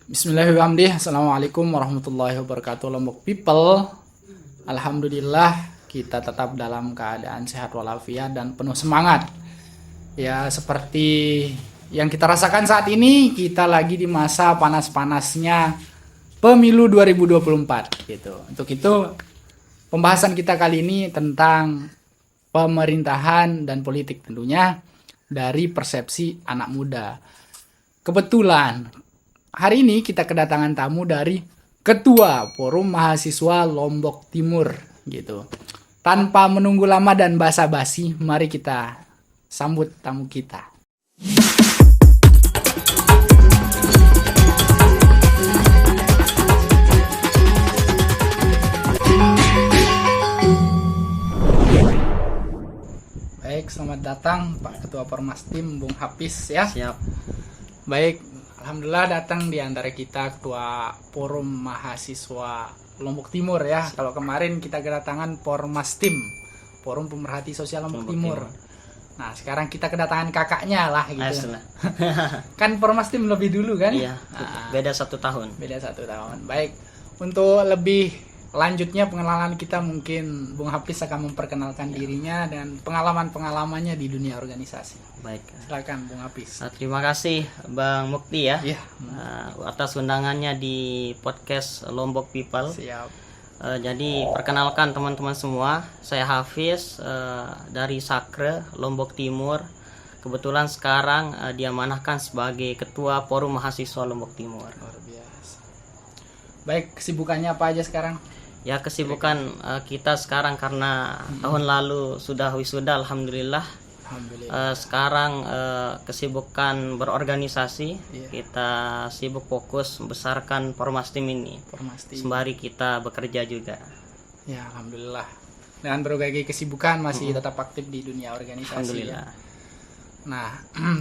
Bismillahirrahmanirrahim. Assalamualaikum warahmatullahi wabarakatuh. Lombok People, alhamdulillah kita tetap dalam keadaan sehat walafiat dan penuh semangat. Ya, seperti yang kita rasakan saat ini, kita lagi di masa panas-panasnya pemilu 2024 gitu. Untuk itu pembahasan kita kali ini tentang pemerintahan dan politik, tentunya dari persepsi anak muda. Kebetulan hari ini kita kedatangan tamu dari Ketua Forum Mahasiswa Lombok Timur gitu. Tanpa menunggu lama dan basa-basi, mari kita sambut tamu kita. Baik, selamat datang Pak Ketua Pormastim Bung Hafiz ya. Siap. Baik, alhamdulillah datang di antara kita Ketua Forum Mahasiswa Lombok Timur ya. Kalau kemarin kita kedatangan Pormastim, Forum Pemerhati Sosial Lombok Timur. Nah, sekarang kita kedatangan kakaknya lah gitu. Kan Pormastim lebih dulu kan? Iya. Beda 1 tahun. Beda 1 tahun. Baik, untuk lebih lanjutnya pengenalan kita, mungkin Bung Hafiz akan memperkenalkan dirinya dan pengalaman-pengalamannya di dunia organisasi. Baik. Silakan Bung Hafiz. Terima kasih Bang Mukti ya. Iya. Atas undangannya di podcast Lombok People. Siap. Jadi perkenalkan teman-teman semua, saya Hafiz dari Sakre Lombok Timur. Kebetulan sekarang diamanahkan sebagai Ketua Forum Mahasiswa Lombok Timur. Luar biasa. Baik, kesibukannya apa aja sekarang? Ya, kesibukan kita sekarang karena tahun lalu sudah wisuda, alhamdulillah. Alhamdulillah. Sekarang kesibukan berorganisasi. Iya. Kita sibuk fokus membesarkan Pormastim ini. Pormastim. Sembari kita bekerja juga. Ya, alhamdulillah. Dengan berbagai kesibukan masih tetap aktif di dunia organisasi. Alhamdulillah. Ya. Nah,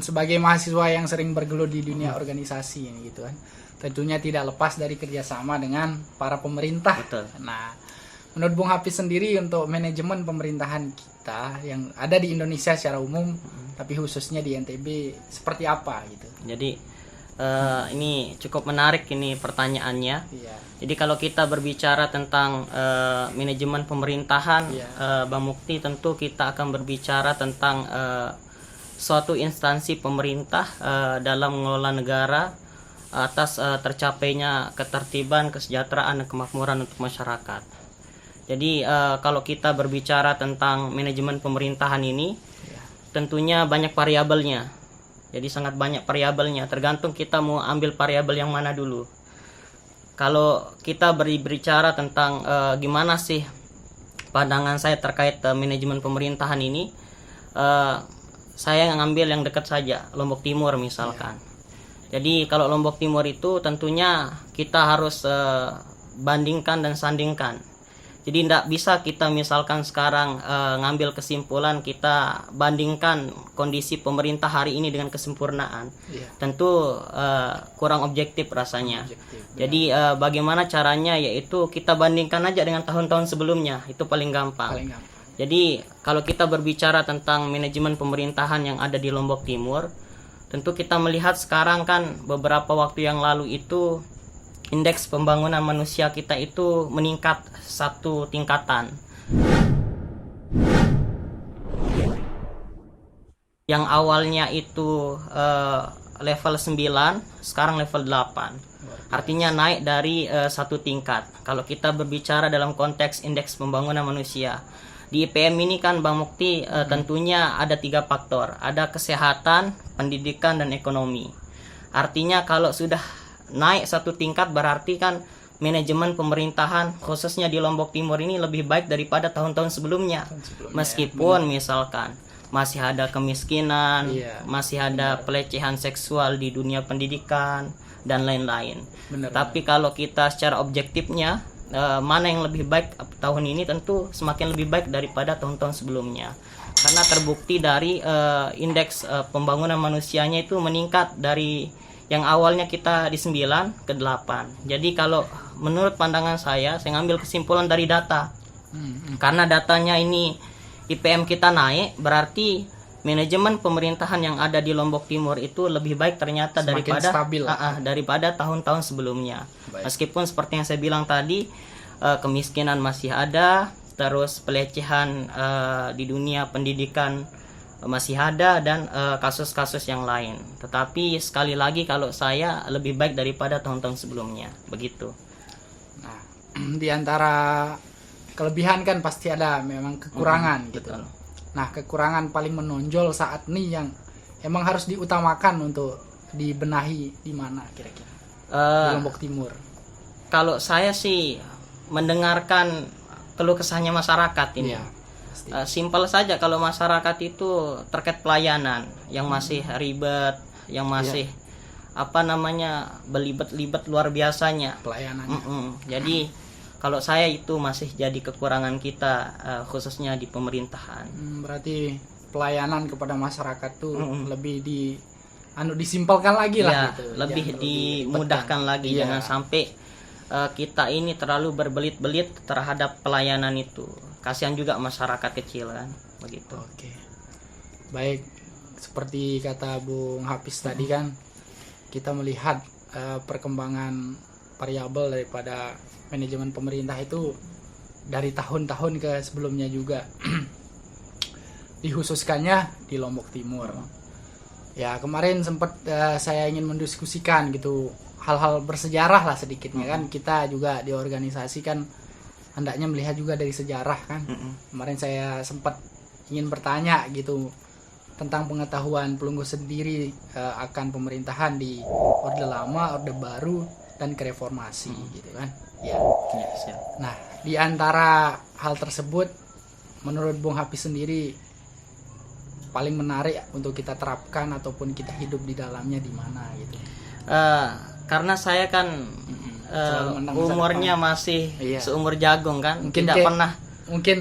sebagai mahasiswa yang sering bergelut di dunia organisasi ini gitu kan, tentunya tidak lepas dari kerjasama dengan para pemerintah. Betul. Nah, menurut Bung Hafiz sendiri untuk manajemen pemerintahan kita yang ada di Indonesia secara umum, tapi khususnya di NTB seperti apa gitu? Jadi ini cukup menarik ini pertanyaannya. Iya. Jadi kalau kita berbicara tentang manajemen pemerintahan, Iya. Bang Mukti, tentu kita akan berbicara tentang suatu instansi pemerintah dalam mengelola negara atas tercapainya ketertiban, kesejahteraan, dan kemakmuran untuk masyarakat. Jadi kalau kita berbicara tentang manajemen pemerintahan ini, tentunya banyak variabelnya. Jadi sangat banyak variabelnya, tergantung kita mau ambil variabel yang mana dulu. Kalau kita berbicara tentang gimana sih pandangan saya terkait manajemen pemerintahan ini, saya ngambil yang dekat saja, Lombok Timur misalkan. Jadi kalau Lombok Timur itu tentunya kita harus bandingkan dan sandingkan. Jadi tidak bisa kita misalkan sekarang ngambil kesimpulan, kita bandingkan kondisi pemerintah hari ini dengan kesempurnaan. Iya. Tentu kurang objektif rasanya. Jadi bagaimana caranya, yaitu kita bandingkan aja dengan tahun-tahun sebelumnya, itu paling gampang. Paling gampang. Jadi kalau kita berbicara tentang manajemen pemerintahan yang ada di Lombok Timur, tentu kita melihat sekarang kan beberapa waktu yang lalu itu indeks pembangunan manusia kita itu meningkat 1 tingkatan. Yang awalnya itu level 9, sekarang level 8. Artinya naik dari 1 tingkat. Kalau kita berbicara dalam konteks indeks pembangunan manusia, di IPM ini kan Bang Mukti tentunya ada 3 faktor. Ada kesehatan, pendidikan, dan ekonomi. Artinya kalau sudah naik 1 tingkat berarti kan manajemen pemerintahan khususnya di Lombok Timur ini lebih baik daripada tahun-tahun sebelumnya. Meskipun misalkan masih ada kemiskinan, masih ada pelecehan seksual di dunia pendidikan dan lain-lain. Tapi kalau kita secara objektifnya, mana yang lebih baik tahun ini, tentu semakin lebih baik daripada tahun-tahun sebelumnya. Karena terbukti dari indeks pembangunan manusianya itu meningkat dari yang awalnya kita di 9 ke 8. Jadi kalau menurut pandangan saya ngambil kesimpulan dari data. Karena datanya ini IPM kita naik, berarti manajemen pemerintahan yang ada di Lombok Timur itu lebih baik ternyata Semakin stabil. daripada tahun-tahun sebelumnya. Baik. Meskipun seperti yang saya bilang tadi, kemiskinan masih ada, terus pelecehan di dunia pendidikan masih ada, dan kasus-kasus yang lain. Tetapi sekali lagi kalau saya lebih baik daripada tahun-tahun sebelumnya, begitu. Nah, di antara kelebihan kan pasti ada memang kekurangan gitu. Betul. Nah, kekurangan paling menonjol saat ini yang emang harus diutamakan untuk dibenahi di mana kira-kira? Di Lombok Timur. Kalau saya sih mendengarkan keluh kesahnya masyarakat ini. Iya, pasti. Simpel saja, kalau masyarakat itu terkait pelayanan yang masih ribet, yang masih belibet-libet luar biasanya. Pelayanannya. Jadi kalau saya itu masih jadi kekurangan kita, khususnya di pemerintahan. Berarti pelayanan kepada masyarakat tuh lebih disimpelkan lagi lah Ya, gitu. lebih Jangan dimudahkan ditekan. lagi. Iya. Jangan sampai kita ini terlalu berbelit-belit terhadap pelayanan itu. Kasihan juga masyarakat kecil kan, begitu. Oke. Baik, seperti kata Bung Hafiz tadi kan, kita melihat perkembangan variabel daripada manajemen pemerintah itu dari tahun-tahun ke sebelumnya juga. Dikhususkannya di Lombok Timur. Ya, kemarin sempat saya ingin mendiskusikan gitu hal-hal bersejarah lah sedikitnya kan. Kita juga di organisasi kan hendaknya melihat juga dari sejarah kan. Kemarin saya sempat ingin bertanya gitu tentang pengetahuan Pelunggu sendiri akan pemerintahan di Orde Lama, Orde Baru, dan kereformasi gitu kan. Ya. Ya, siap. Nah, di antara hal tersebut menurut Bung Hafiz sendiri paling menarik untuk kita terapkan ataupun kita hidup di dalamnya di mana gitu. Karena saya kan Selalu menang masa umurnya depan. masih Iya. seumur jagung kan, Mungkin tidak kayak- pernah. Mungkin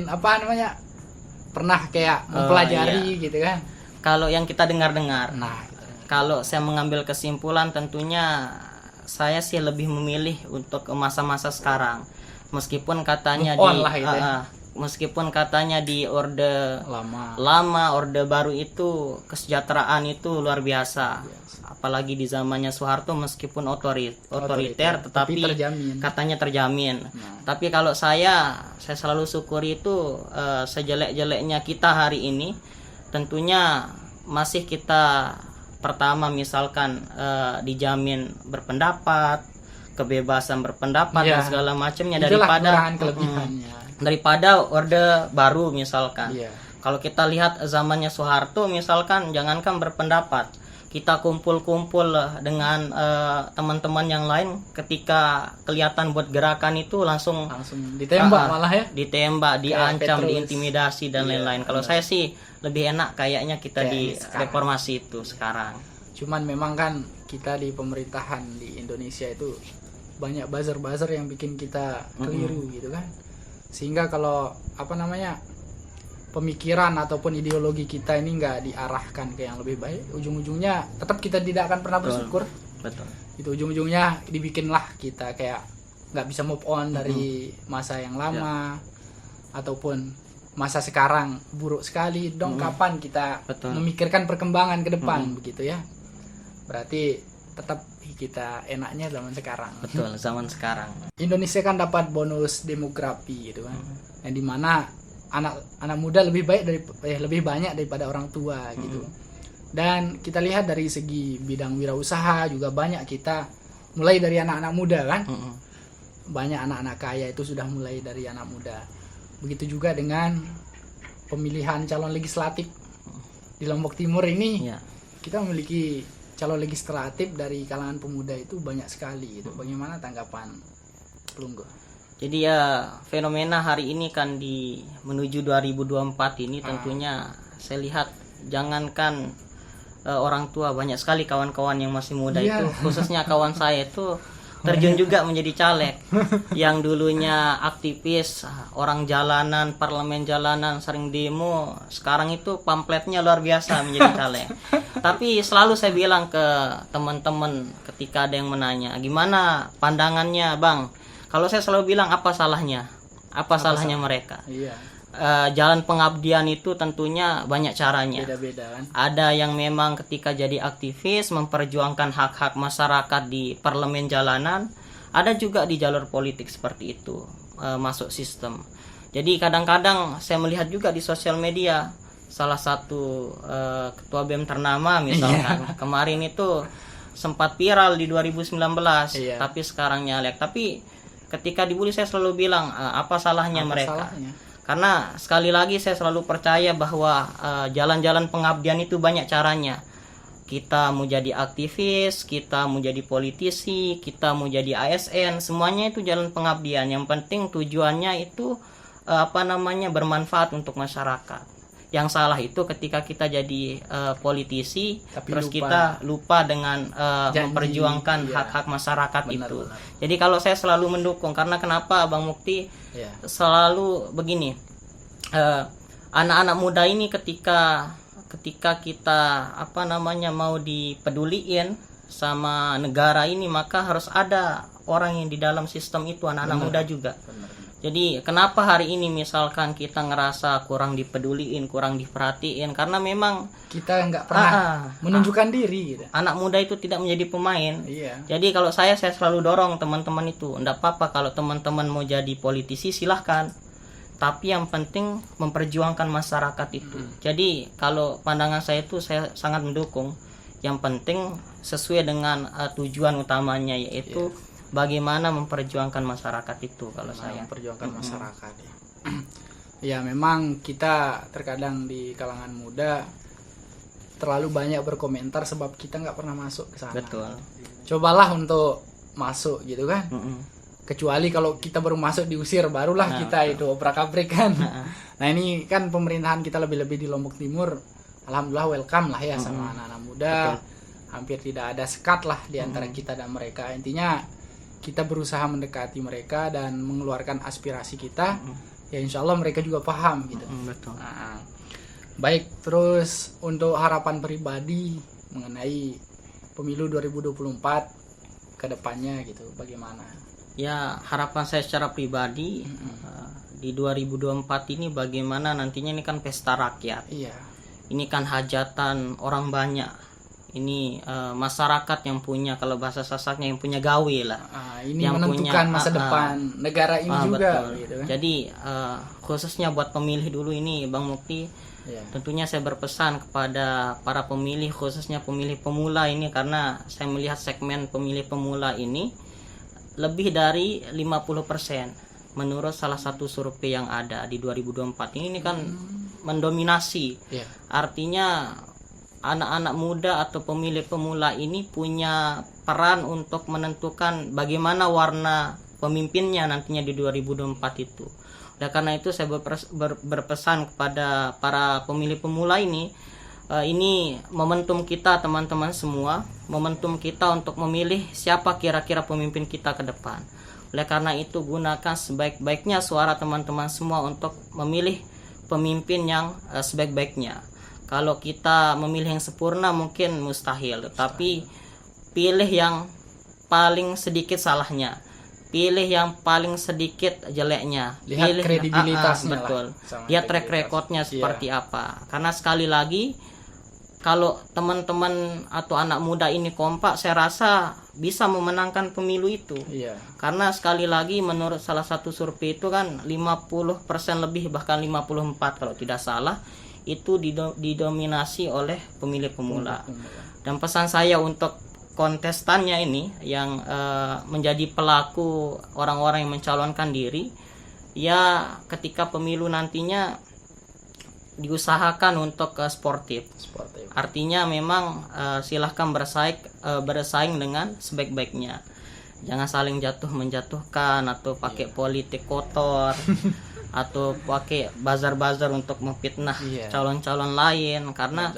pernah kayak mempelajari gitu kan. Kalau yang kita dengar-dengar, Nah, gitu. kalau saya mengambil kesimpulan, tentunya saya sih lebih memilih untuk masa-masa sekarang. Meskipun katanya Move on lah gitu ya. meskipun katanya di Orde Lama. Lama, Orde Baru itu kesejahteraan itu luar biasa. Apalagi di zamannya Soeharto, meskipun otoriter, tetapi terjamin. katanya terjamin. Tapi kalau saya selalu syukuri itu, sejelek-jeleknya kita hari ini, tentunya masih kita pertama misalkan dijamin berpendapat, kebebasan berpendapat Iya. dan segala macamnya Itulah daripada kekurangan kelebihannya. daripada Orde Baru misalkan. Iya. Kalau kita lihat zamannya Soeharto misalkan, jangankan berpendapat, kita kumpul-kumpul dengan teman-teman yang lain, ketika kelihatan buat gerakan itu langsung Ditembak malah ya. ditembak, diancam, Petrus. diintimidasi dan Iya, lain-lain. Kalau saya sih lebih enak kayaknya kita Kayak di sekarang. reformasi itu sekarang. Cuman memang kan kita di pemerintahan di Indonesia itu banyak buzzer-buzzer yang bikin kita keliru gitu kan. Sehingga kalau pemikiran ataupun ideologi kita ini nggak diarahkan ke yang lebih baik, ujung-ujungnya tetap kita tidak akan pernah bersyukur. Betul. Itu ujung-ujungnya dibikinlah kita kayak nggak bisa move on dari masa yang lama ataupun masa sekarang buruk sekali dong. Kapan kita Betul. memikirkan perkembangan ke depan begitu ya. Berarti tetap kita enaknya zaman sekarang. Betul, zaman sekarang. Indonesia kan dapat bonus demografi gitu kan. Yang dimana anak muda lebih banyak daripada orang tua gitu. Dan kita lihat dari segi bidang wirausaha juga banyak kita mulai dari anak-anak muda kan. Banyak anak-anak kaya itu sudah mulai dari anak muda. Begitu juga dengan pemilihan calon legislatif di Lombok Timur ini. Ya. Kita memiliki calon legislatif dari kalangan pemuda itu banyak sekali gitu. Bagaimana tanggapan Pelunggu? Jadi ya, fenomena hari ini kan menuju 2024 ini tentunya saya lihat, jangankan orang tua, banyak sekali kawan-kawan yang masih muda Iya. itu, khususnya kawan saya itu terjun juga menjadi caleg. Yang dulunya aktivis, orang jalanan, parlemen jalanan, sering demo, sekarang itu pamfletnya luar biasa menjadi caleg. Tapi selalu saya bilang ke teman-teman ketika ada yang menanya, gimana pandangannya Bang? Kalau saya selalu bilang, apa salahnya? Apa salahnya mereka? Iya. jalan pengabdian itu tentunya banyak caranya. Beda-beda kan. Ada yang memang ketika jadi aktivis memperjuangkan hak-hak masyarakat di parlemen jalanan, ada juga di jalur politik seperti itu, masuk sistem. Jadi kadang-kadang saya melihat juga di sosial media salah satu ketua BEM ternama misalkan kemarin itu sempat viral di 2019, tapi sekarang nyalek. Tapi ketika dibully saya selalu bilang apa salahnya mereka? Karena sekali lagi saya selalu percaya bahwa jalan-jalan pengabdian itu banyak caranya. Kita mau jadi aktivis, kita mau jadi politisi, kita mau jadi ASN, semuanya itu jalan pengabdian. Yang penting tujuannya itu bermanfaat untuk masyarakat. Yang salah itu ketika kita jadi politisi tapi terus kita lupa dengan memperjuangkan hak-hak masyarakat. Benar, itu. Benar. Jadi kalau saya selalu mendukung, karena kenapa Bang Mukti selalu begini, anak-anak muda ini ketika kita mau dipeduliin sama negara ini, maka harus ada orang yang di dalam sistem itu, anak-anak muda juga. Benar. Jadi kenapa hari ini misalkan kita ngerasa kurang dipeduliin, kurang diperhatiin, karena memang kita nggak pernah menunjukkan diri gitu. Anak muda itu tidak menjadi pemain. Jadi kalau saya selalu dorong teman-teman itu, enggak apa-apa kalau teman-teman mau jadi politisi silahkan, tapi yang penting memperjuangkan masyarakat itu. Jadi kalau pandangan saya itu saya sangat mendukung. Yang penting sesuai dengan tujuan utamanya, yaitu bagaimana memperjuangkan masyarakat itu. Kalau saya memperjuangkan masyarakat ya memang kita terkadang di kalangan muda terlalu banyak berkomentar sebab kita nggak pernah masuk ke sana. Betul. Cobalah untuk masuk gitu kan. Kecuali kalau kita baru masuk diusir, barulah kita itu obrak-abrik kan. Nah ini kan pemerintahan kita lebih-lebih di Lombok Timur, alhamdulillah welcome lah ya sama anak-anak muda. Hampir tidak ada sekat lah di antara kita dan mereka. Intinya kita berusaha mendekati mereka dan mengeluarkan aspirasi kita, ya insya Allah mereka juga paham gitu. Betul. Nah, baik, terus untuk harapan pribadi mengenai pemilu 2024 ke depannya gitu, bagaimana? Ya, harapan saya secara pribadi di 2024 ini bagaimana nantinya, ini kan pesta rakyat. Ini kan hajatan orang banyak. Ini masyarakat yang punya, kalau bahasa Sasaknya yang punya gawe lah. Ini yang menentukan masa depan negara ini juga. Gitu kan? Jadi khususnya buat pemilih dulu ini Bang Mukti, tentunya saya berpesan kepada para pemilih, khususnya pemilih pemula ini, karena saya melihat segmen pemilih pemula ini lebih dari 50% menurut salah satu survei yang ada di 2024 ini kan mendominasi. Artinya anak-anak muda atau pemilih pemula ini punya peran untuk menentukan bagaimana warna pemimpinnya nantinya di 2024 itu. Oleh karena itu saya berpesan kepada para pemilih pemula ini momentum kita teman-teman semua, momentum kita untuk memilih siapa kira-kira pemimpin kita ke depan. Oleh karena itu gunakan sebaik-baiknya suara teman-teman semua untuk memilih pemimpin yang sebaik-baiknya. Kalau kita memilih yang sempurna mungkin mustahil, tapi pilih yang paling sedikit salahnya, pilih yang paling sedikit jeleknya, lihat kredibilitasnya. Betul. Lihat track recordnya seperti apa. Karena sekali lagi kalau teman-teman atau anak muda ini kompak, saya rasa bisa memenangkan pemilu itu. Karena sekali lagi menurut salah satu survei itu kan 50% lebih, bahkan 54 kalau tidak salah, itu didominasi oleh pemilih pemula. Dan pesan saya untuk kontestannya ini yang menjadi pelaku orang-orang yang mencalonkan diri, ya ketika pemilu nantinya diusahakan untuk sportif. Artinya memang silahkan bersaing dengan sebaik-baiknya. Jangan saling menjatuhkan atau pakai politik kotor atau pakai bazar-bazar untuk memfitnah calon-calon lain, karena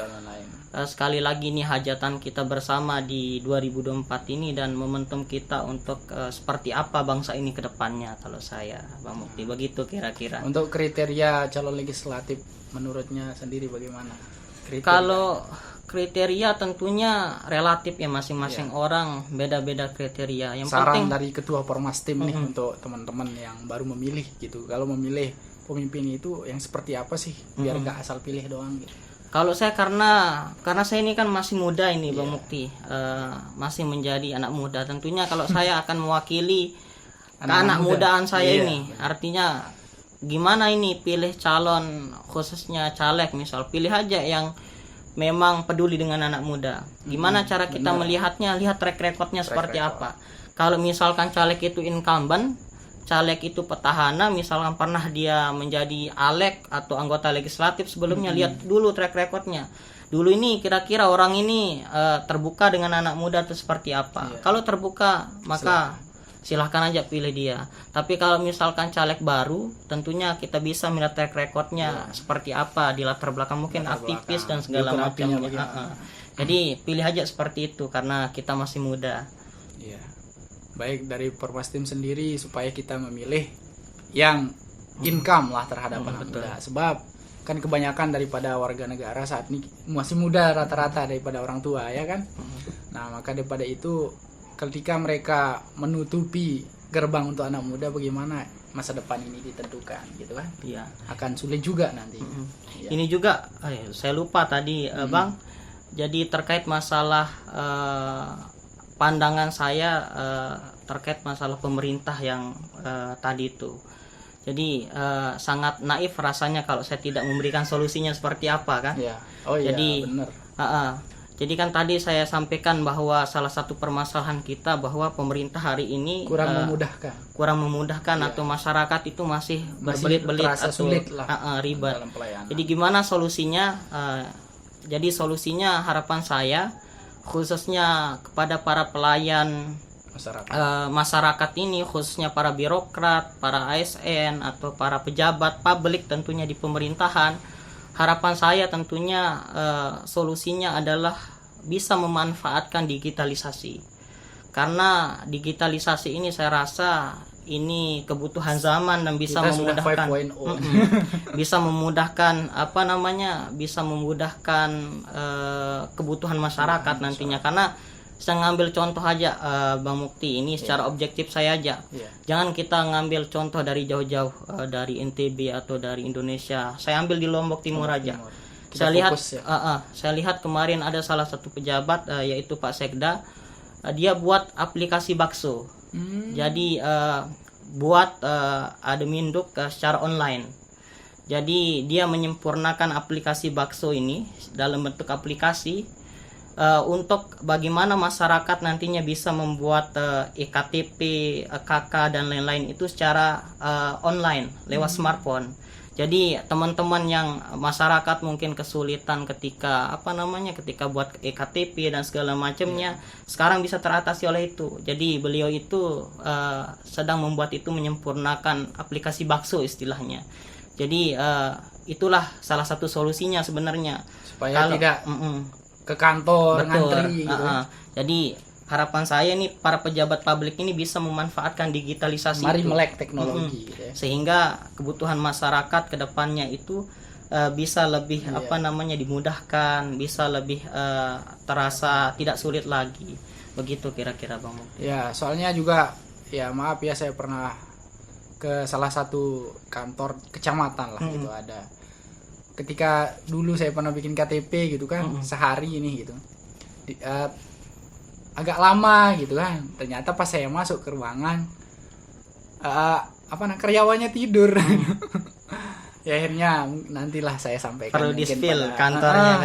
sekali lagi ini hajatan kita bersama di 2024 ini dan momentum kita untuk seperti apa bangsa ini ke depannya. Kalau saya Bang Mukti begitu kira-kira. Untuk kriteria calon legislatif menurutnya sendiri bagaimana? Kalau kriteria tentunya relatif ya, masing-masing orang beda-beda kriteria. Yang saran penting dari ketua Pormas Tim nih untuk teman-teman yang baru memilih gitu. Kalau memilih pemimpin itu yang seperti apa sih biar nggak asal pilih doang gitu. Kalau saya karena saya ini kan masih muda ini Bang Iya. Mukti, masih menjadi anak muda. Tentunya kalau saya akan mewakili Anak anak muda. mudaan saya Iya, ini, artinya gimana ini pilih calon khususnya caleg misal, pilih aja yang memang peduli dengan anak muda. Gimana cara kita benar. melihatnya, lihat track recordnya seperti record. apa. Kalau misalkan caleg itu incumbent, caleg itu petahana, misalkan pernah dia menjadi alek atau anggota legislatif sebelumnya, lihat dulu track recordnya. Dulu ini kira-kira orang ini terbuka dengan anak muda itu seperti apa. Iya. Kalau terbuka, maka silahkan aja pilih dia. Tapi kalau misalkan caleg baru, tentunya kita bisa melihat track recordnya seperti apa di latar belakang, mungkin Latar aktivis belakang. dan segala Biografinya macamnya. bagaimana. Jadi pilih aja seperti itu karena kita masih muda. Iya. Baik dari Permastim sendiri supaya kita memilih yang income lah terhadap anak betul. muda. Sebab kan kebanyakan daripada warga negara saat ini masih muda rata-rata daripada orang tua ya kan. Nah maka daripada itu ketika mereka menutupi gerbang untuk anak muda, bagaimana masa depan ini ditentukan gitu kan, Iya. akan sulit juga nanti. Iya. Ini juga saya lupa tadi Bang. Jadi terkait masalah pandangan saya terkait masalah pemerintah yang tadi itu. Jadi sangat naif rasanya kalau saya tidak memberikan solusinya seperti apa kan. Iya. Oh iya Jadi, benar. Jadi kan tadi saya sampaikan bahwa salah satu permasalahan kita bahwa pemerintah hari ini Kurang memudahkan kurang memudahkan atau masyarakat itu masih berbelit-belit terasa atau sulit lah ribet. dalam pelayanan. Jadi gimana solusinya? Jadi solusinya harapan saya khususnya kepada para pelayan Masyarakat. masyarakat ini, khususnya para birokrat, para ASN atau para pejabat publik tentunya di pemerintahan. Harapan saya tentunya solusinya adalah bisa memanfaatkan digitalisasi. Karena digitalisasi ini saya rasa ini kebutuhan zaman dan bisa Kita sudah memudahkan 5.0. bisa memudahkan bisa memudahkan kebutuhan masyarakat nantinya. Karena saya ngambil contoh aja Bang Mukti ini secara objektif saya aja. Iya. Jangan kita ngambil contoh dari jauh-jauh dari NTB atau dari Indonesia. Saya ambil di Lombok Timur aja. Kita Saya lihat fokus ya. saya lihat kemarin ada salah satu pejabat yaitu Pak Sekda, dia buat aplikasi bakso. Jadi buat adminduk secara online. Jadi dia menyempurnakan aplikasi bakso ini dalam bentuk aplikasi untuk bagaimana masyarakat nantinya bisa membuat EKTP, KK dan lain-lain itu secara online lewat smartphone. Jadi teman-teman yang masyarakat mungkin kesulitan ketika ketika buat EKTP dan segala macamnya, sekarang bisa teratasi oleh itu. Jadi beliau itu sedang membuat itu, menyempurnakan aplikasi bakso istilahnya. Jadi itulah salah satu solusinya sebenarnya. Supaya tidak ke kantor ngantri gitu. Jadi harapan saya nih para pejabat publik ini bisa memanfaatkan digitalisasi Mari itu. melek teknologi gitu ya. Sehingga kebutuhan masyarakat ke depannya itu bisa lebih dimudahkan, bisa lebih terasa tidak sulit lagi. Begitu kira-kira Bang Mukti. Ya, soalnya juga ya maaf ya saya pernah ke salah satu kantor kecamatan lah gitu ada. Ketika dulu saya pernah bikin KTP gitu kan, sehari ini gitu. Agak lama gitu kan. Ternyata pas saya masuk ke ruangan karyawannya tidur. Ya akhirnya nantilah saya sampaikan. Perlu mungkin di-spill pada- kantornya.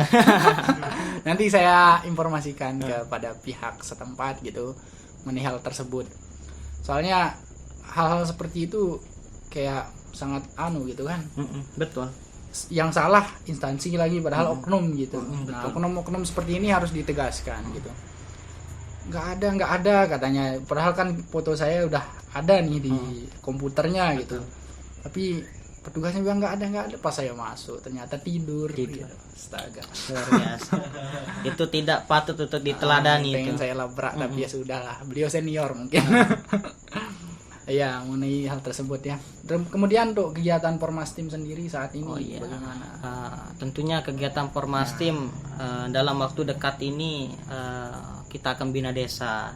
Nanti saya informasikan kepada pihak setempat gitu mengenai hal tersebut. Soalnya hal-hal seperti itu kayak sangat gitu kan. Betul. Yang salah instansi lagi padahal oknum gitu. Nah, betul. oknum-oknum seperti ini harus ditegaskan gitu. Nggak ada katanya. Padahal kan foto saya udah ada nih di komputernya gitu. Tapi petugasnya bilang nggak ada. Pas saya masuk ternyata tidur. Gitu. Astaga. Luar biasa. Itu tidak patut untuk diteladani Pengen itu. saya labrak tapi ya sudahlah. Beliau senior mungkin. Ya mengenai hal tersebut ya. Dan kemudian untuk kegiatan Permastim sendiri saat ini bagaimana? Tentunya kegiatan Permastim dalam waktu dekat ini kita akan bina desa.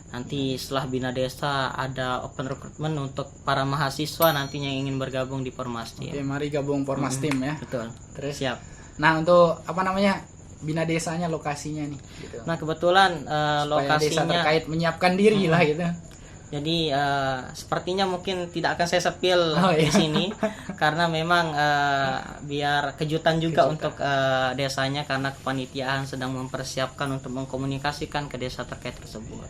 Nanti setelah Bina Desa ada open recruitment untuk para mahasiswa nantinya yang ingin bergabung di Pormastim. Oke, mari gabung Pormastim ya. Betul. Terus Siap. nah, untuk apa namanya? Bina desanya, lokasinya nih gitu. Nah, kebetulan Supaya desa lokasinya terkait menyiapkan diri lah gitu. jadi sepertinya mungkin tidak akan saya sepil Oh, di iya. sini karena memang biar kejutan juga untuk desanya, karena kepanitiaan sedang mempersiapkan untuk mengkomunikasikan ke desa terkait tersebut.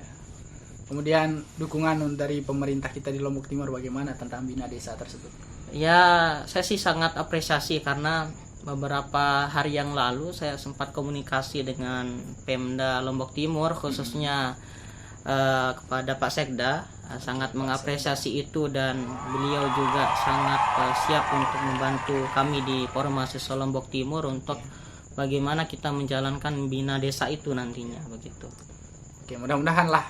Kemudian dukungan dari pemerintah kita di Lombok Timur bagaimana tentang bina desa tersebut? Ya, saya sih sangat apresiasi karena beberapa hari yang lalu saya sempat komunikasi dengan Pemda Lombok Timur, khususnya kepada Pak Sekda, sangat mengapresiasi itu, dan beliau juga sangat siap untuk membantu kami di Forum Mahasiswa Lombok Timur untuk bagaimana kita menjalankan bina desa itu nantinya begitu. Oke, mudah-mudahan lah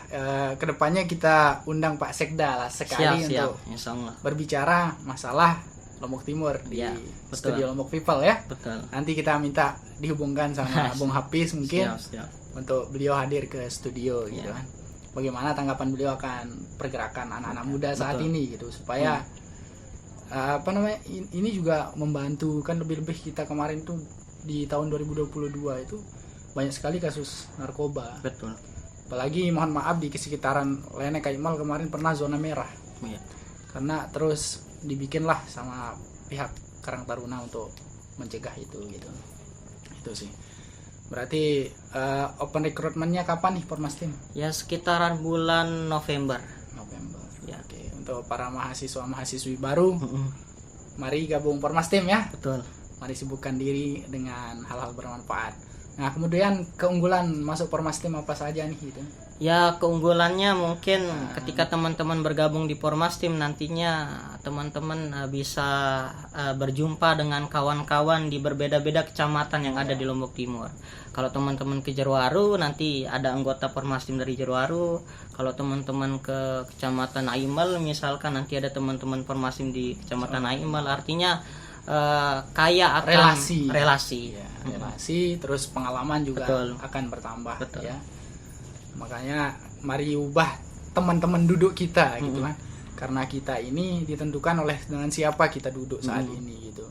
kedepannya kita undang Pak Sekda lah sekali Siap, untuk insya Allah. berbicara masalah Lombok Timur di Ya, betul. studio Lombok People ya. Betul. Nanti kita minta dihubungkan sama Bung Hafiz mungkin Siap. untuk beliau hadir ke studio gitu Ya. kan. Bagaimana tanggapan beliau akan pergerakan anak-anak muda saat Betul. ini gitu, supaya apa namanya, ini juga membantu kan. Lebih-lebih kita kemarin tuh di tahun 2022 itu banyak sekali kasus narkoba. Betul. Apalagi mohon maaf di sekitaran Lene Kaimal kemarin pernah zona merah. Iya. Karena terus dibikinlah sama pihak Karang Taruna untuk mencegah itu gitu. Itu sih. Berarti open recruitment-nya kapan nih Pormastim? Ya, sekitaran bulan November. November. Ya. Oke, untuk para mahasiswa-mahasiswi baru, mari gabung Pormastim ya. Betul. Mari sibukkan diri dengan hal-hal bermanfaat. Nah, kemudian keunggulan masuk Pormastim apa saja nih gitu? Ya, keunggulannya mungkin ketika teman-teman bergabung di Pormastim nantinya teman-teman bisa berjumpa dengan kawan-kawan di berbeda-beda kecamatan yang ada di Lombok Timur. Kalau teman-teman ke Jeruwaru nanti ada anggota Pormastim dari Jeruwaru. Kalau teman-teman ke Kecamatan Aimal misalkan nanti ada teman-teman Pormastim di Kecamatan Aimal. Artinya kaya akan relasi. Ya, relasi, terus pengalaman juga Betul. akan bertambah. Betul. Ya. Makanya mari ubah teman-teman duduk kita gitu kan. Karena kita ini ditentukan oleh dengan siapa kita duduk saat ini gitu.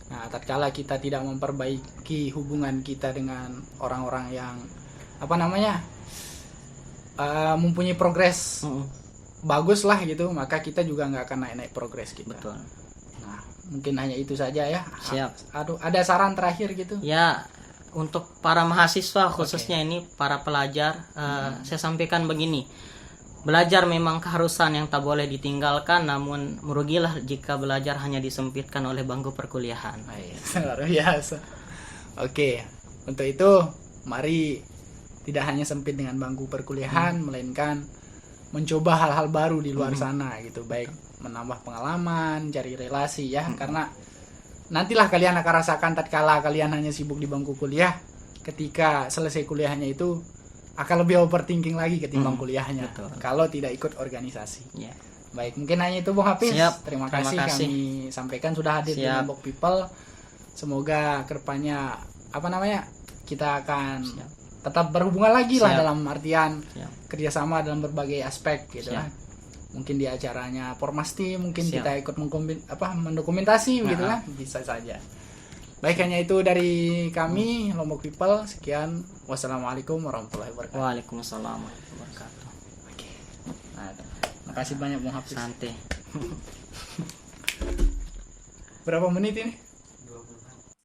Nah, tatkala kita tidak memperbaiki hubungan kita dengan orang-orang yang apa namanya mempunyai progres bagus lah gitu, maka kita juga nggak akan naik-naik progres kita. Betul. Nah, mungkin hanya itu saja ya. Siap. Aduh, ada saran terakhir gitu? Ya, untuk para mahasiswa khususnya ini para pelajar, saya sampaikan begini. Belajar memang keharusan yang tak boleh ditinggalkan, namun merugilah jika belajar hanya disempitkan oleh bangku perkuliahan. Luar biasa. Oke, untuk itu mari tidak hanya sempit dengan bangku perkuliahan, melainkan mencoba hal-hal baru di luar sana gitu, baik menambah pengalaman, cari relasi ya, karena nantilah kalian akan rasakan tatkala kalian hanya sibuk di bangku kuliah, ketika selesai kuliahnya itu akan lebih overthinking lagi ketimbang kuliahnya. Betul. Kalau tidak ikut organisasi. Ya. Baik, mungkin hanya itu Bung Hafiz. Siap. Terima Terima kasih kasih. kami sampaikan sudah hadir di Siap. Lombok People. Semoga kedepannya apa namanya, kita akan tetap berhubungan lagi lah Siap. dalam artian Siap. kerjasama dalam berbagai aspek gitu Siap. kan. Mungkin di acaranya Pormastim, mungkin Siap. kita ikut mendokumentasi gitu kan, bisa saja. Baik, hanya itu dari kami Lombok People. Sekian, wassalamualaikum warahmatullahi wabarakatuh. Waalaikumsalam warahmatullahi wabarakatuh. Oke. Nah, makasih banyak Bung Hafiz. Santai. Berapa menit ini?